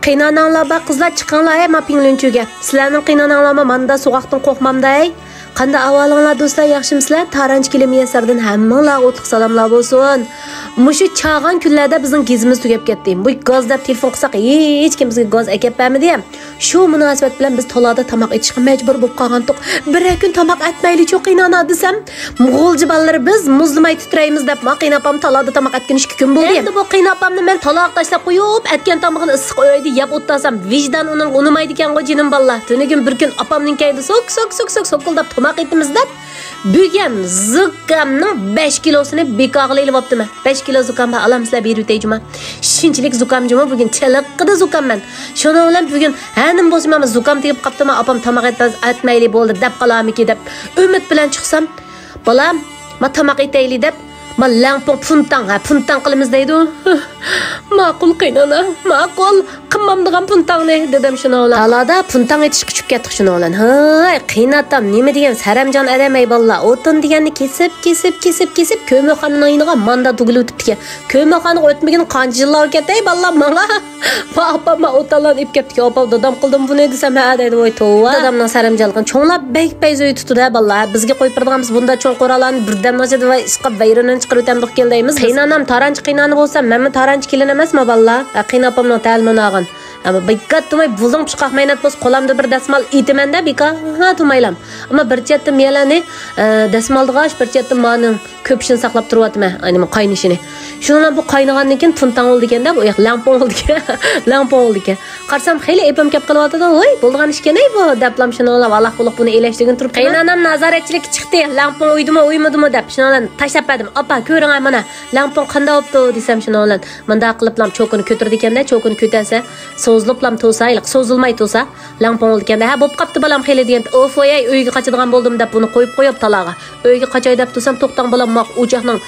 Qiynananglar bak qizlar chiqinglar ey mapinglinchuga. Sizlarning qiynananglarma manda so'qoqdan qo'rqmamday. Qanday ahvolinglar do'stlar, yaxshimisizlar? Taranch Kilimiyasardan hammanglar o'tliq salomlar bo'lsin. Mushu chag'an kunlarda bizning gizimiz tugab ketdi. Bu gaz deb telefon qilsak hech kim bizga gaz akab bermadi ham. Shu munosabat bilan biz to'lada tamoq etishga majbur bo'lib qolgandik. Bir kun tamoq etmayli-chu qiynana desam, Mo'g'ulji balalar biz muzlimay titraymiz deb qiynapam to'lada tamoq etgan 2 kun bo'ldi. Endi bu qiynapamni men to'loq tashlab qo'yib, etgan tomog'ini issiq o'ydi yeb o'ttasam, vijdan uning unimaydi ekan go jinim balla. Tunigin bir kun opamning kaydi so'qildab tamoq etimiz deb bugun zukamning 5 kilosini bekoqli iliboptimi. 5 kilo zukam alamsizlar berib o'tayjima. Shunchalik zukamjima bugun chiliqqida zukamman. Shuni bilan bugun hanim bo'lsam zukam tegib qoptimi, opam tamoq etmayli bo'ldi deb qolamiki deb umid bilan chiqsam, bolam, "Ma tamoq etayli" deb ma lampon puntang qilamiz deydi. Ma'qul qiynana, ma'qul qilmamdigan puntangni dedim shuni bilan. Talada puntang etish kuchib ketdik shuni bilan. Hay, qiynatam nima degan saramjon adamay balla. O'tin deganni kesib ko'mixonaning yiniga manda tugilib o'tibdi. Ko'mixonaga o'tmagan qancha yillar ketay balla menga. Papama o'talan ip ketdi. Opam dadam qildim buni desam ha deydi. Voy tova. Dadamning saramjonligini cho'nglab bek-bek zo'y tutdi balla. Bizga qo'yib berganmiz bunda cho'ng qo'ralarni birdan najada va isqab bayronan chiqarib o'tamdiq keldaymiz. Qiynanam taranch qiynani bo'lsa, menmi taranch kelin emasmi balla? Qiynapamning ta'limini olgan. Ama bikat tumay buzing chiqaqmaynat bo'z qo'lamda bir dasmal itimanda bika ha tumaylam. Ama bir chetda melani dasmaldg'ash bir chetda mani ko'pishini saqlab turyapman. Ayni qaynishini. Shundan bu qaynagandan keyin tuntan oldi ekanda, bu lampon oldi ekan. Lampon oldi ekan. Qarsam xeyli epam kep qilyapti. Voy, bo'lgan ish kerak bu deblam shuni olib Alloh qo'liq buni elashtirgan turibdi. Qaynanam nazoratchilik chiqdi. Lampon o'ydimi deb shuni tashlab berdim. Opa, ko'ring mana lampon qanday bo'pti desam shuni bilan. Menda qiliblam cho'kini ko'tirdi ekanda, cho'kini ko'tasa so'zliblam to'saylik, so'zilmay to'sa lampon oldi ekanda. Ha, bo'p qapti balam xeyli degan. Of, voy, uyga qochadigan bo'ldim deb buni qo'yib talaga. Uyga qo'chay deb to'sam to'xtang balam o'choqning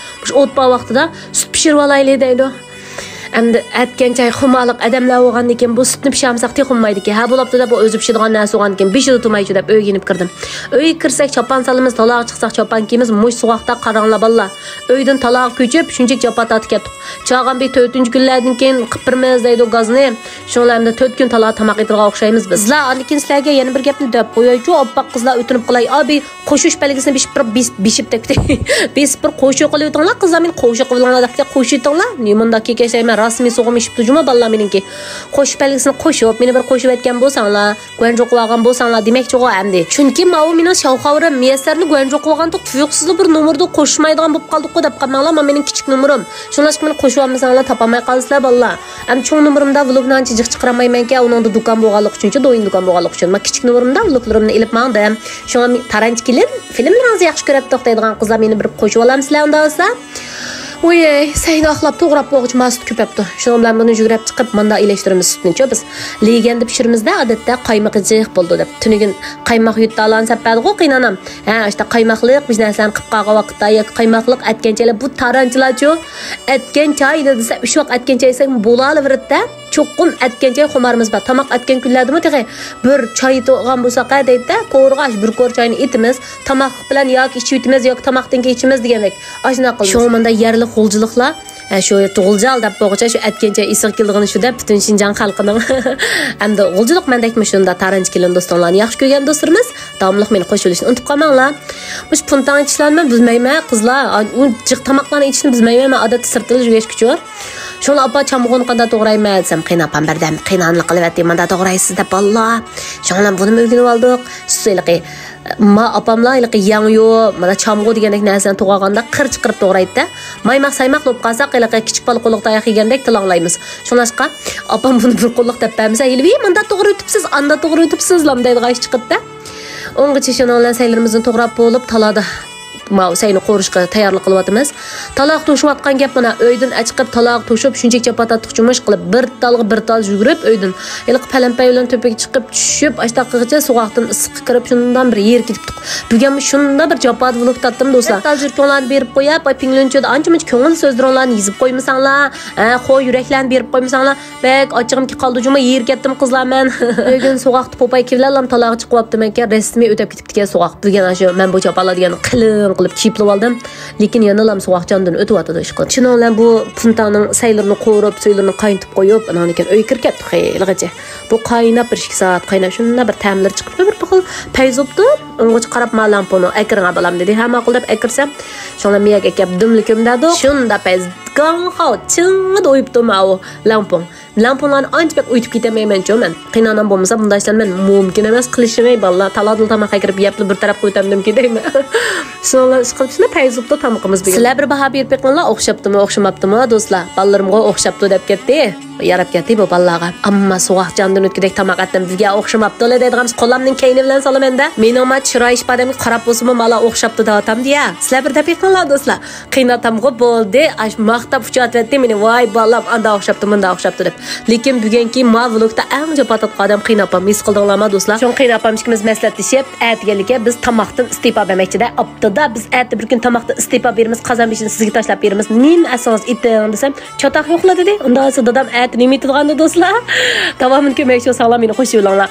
o't pa vaqtida sut pishirib olayli deydi. Endi aytgancha xumaliq adamlar bo'lgandan keyin bu sutni pishamsaq texunmaydi ki. Ha bo'libdi deb o'zi pishirgan narsa bo'lgandan keyin beshida tumaychi deb uyga inib kirdim. Uyga kirsak chopan salimiz, taloq chiqsak chopan kiyimiz, mush suvoqda qaranglar balla. Uydan taloq ko'chib, shunchalik chopa tatib ketdik. Chog'an bir 4-kunlardan keyin qipirmiz deydi gazni. Shunlarni 4 kun taloq tamoq etirga o'xshaymiz biz. Sizlar anikin sizlarga yana bir gapni deb qo'yaychi, oppoq qizlar o'tinib qilay. Abi, qo'shish belgisini bishib tekdi. Besib bir qo'shiq qilib o'tinglar, qizlar men qo'shiq qilinglar deb qo'shitinglar. Nimanda kekashayman rasmiy so'g'imishibdi juma balla meningki. Qo'shiq belgisini qo'shib, meni bir qo'shib aytgan bo'lsanglar, guanjo qilgan bo'lsanglar demakchi o'g'o endi. Chunki ma'u meni shavxavra miyasarni guanjo qilgan tuyuqsiz bir nomerda qo'shmaydigan bo'lib qoldik-ku deb qamanglar, men mening kichik nomerim. Shunlashib meni qo'shib olmasanglar topamay qolsizlar balla. Ham cho'ng nomerimda vlogdan chiq chiqaramayman-ki, uningda do'kon bo'lganlik uchun, do'yin do'kon bo'lganlik uchun. Men kichik nomerimda vloglarimni ilib mangdim. Shunga taranch kelin filmlarni yaxshi ko'rib deydigan qizlar meni bir qo'shib olamsizlar unda olsa. Oy, sayni axlab to'g'rab bo'g'ich masut ko'papdi. Shuni bilan buni yugurib chiqib menda ilashtiramiz sutni-chi biz. Leganda pishirimizda odatda qaymoq jiq bo'ldi deb. Tunigin qaymoq yutdalan sapadi-ku qiynanam. Ha, işte qaymoqliq biz narsalarni qilib qolgan vaqtda yoki qaymoqliq atganchalar bu taranchilar-chi. Atgan choyni desa, uch vaqt atgan choy desang bo'laveradi-da. Cho'qqum atgan choy xumarimiz bor. Tamoq atgan kunlardami teg'ay bir choy to'g'an bo'lsa qayda-da, qo'rg'ash bir ko'r choyni itimiz, tamoq bilan yoki ichib itimiz yoki tamoqdan keyin ichimiz degandek. Ashuna qilamiz. Shu menda yerli g'uljiliklar shu tug'uljal deb bo'g'icha shu atgancha isiq keldig'ini shu deb butun Shinjon xalqining hamda g'uljilik mendakmi shunda taranch kelin do'stlarni yaxshi ko'rgan do'stlarimiz davomliq meni qo'shilishni unutib qolmanglar. Mush puntang ishlarni bilmayman qizlar, u jiq tamoqlarni ichishni bilmayman, men odatda sirtida yurishkichu. Shuni opa chamog'ini qanday to'g'rayman desam, qiynapam birdan qiynanlik qilyapti, menda to'g'raysiz deb Allah. Shundan buni o'rganib oldik. Sizlarga ma opamlar yangi mana chamg'u degandek narsani to'g'raganda qirchiqirib to'g'raydi-da. Maymaq saymaq bo'lib qolsa, kichik baliq qo'liqda oyoq yegandek tilanglaymiz. Shunashqa opam buni bir qo'lliq deb bermasa, "Yilvi, menda to'g'ri o'tibsiz, anda to'g'ri o'tibsiz" lam deydi g'ash chiqibdi-da. O'ng'icha shuni bilan saylarimizni to'g'rab bo'lib talada sayni qo'rishga tayyorlik qilyapmiz. Taloq to'shiyotgan gap mana uydan chiqib taloq to'shib shunchaki chapatatliqchimish qilib bir tal yugurib uydan ilq palampay bilan to'paga chiqib tushib ashtaqqigacha suvoqdan issiq kirib shundan bir yer ketibdik. Bugun shunda bir japat vlog tatdim do'stlar. Tajirkonlarni berib qo'yib, pinglinchoda ancha-muncha ko'ngil so'zlaringlarni yozib qo'ymasanglar, qo'y yuraklarni berib qo'ymasanglar, bek ochig'imki qoldi juma yer ketdim qizlar men. Bugun suvoqda popay kivlarlam taloq chiqyapti menga rasmiy o'tib ketibdi suvoq. Bugun shu men bu chapalar degan qilin qilib chiplab oldim. Lekin yana ham sovuqjondan o'tyapti ish qilib. Shundan bilan bu puntangning saylarini qo'rib, suylarini qaynatib qo'yib, anan ekan uy kirib ketdi xeyligacha. Bu qaynab 1-2 soat qaynab shunda bir ta'mlar chiqib bir xil payzobdi. Unga qarab malamponi akirga balam dedi. Hamma qilib akirsam, shundan miyaga kelib dumlikim dedi. Shunda payz ganho chingda o'yibdi mau lampon. Lamponlarni ancha o'yitib ketamayman-ku men. Qiynanam bo'lmasa bunday ishlarni men mumkin emas qilishimay ballar taladil tamoqqa kirib yeyapti bir taraf qo'ytamdim deyman. Sonlar ish qilishni payzobda tamoqimiz bergan. Sizlar bir baho berib beqinglar o'xshabdimi, o'xshamabdimi do'stlar? Ballarimga o'xshabdi deb ketdi. Yarab ketdi bu ballarga. Ammo sovuq jondan o'tkidek tamoq atdim bizga o'xshamabdi deydig'imiz qo'limning kayni bilan solamanda. Mening ma chiroy ishpadamga qarab bo'lsa mala o'xshabdi deyaptam deya. Sizlar bir daqiqalar do'stlar. Qiynatamga bo'ldi, ash maqtab uchatdi meni voy ballam anda o'xshabdi, bunda o'xshabdi deb. Lekin bugungi ma vlogda eng jo'patat qadam qiynapam mis qildinglarmi do'stlar? Shon qiynapam ikimiz maslahatlashib, aytganlikka biz tamoqdan istifa bermoqchida. Optida biz aytdi bir kun tamoqdan istifa beramiz, qazon beshini sizga tashlab beramiz. Nin asos itdan desam, chatoq yo'qladi dedi. Unda dadam aytni nima etgandi do'stlar? Tamomini ko'makchi sog'lom meni qo'shib olinglar.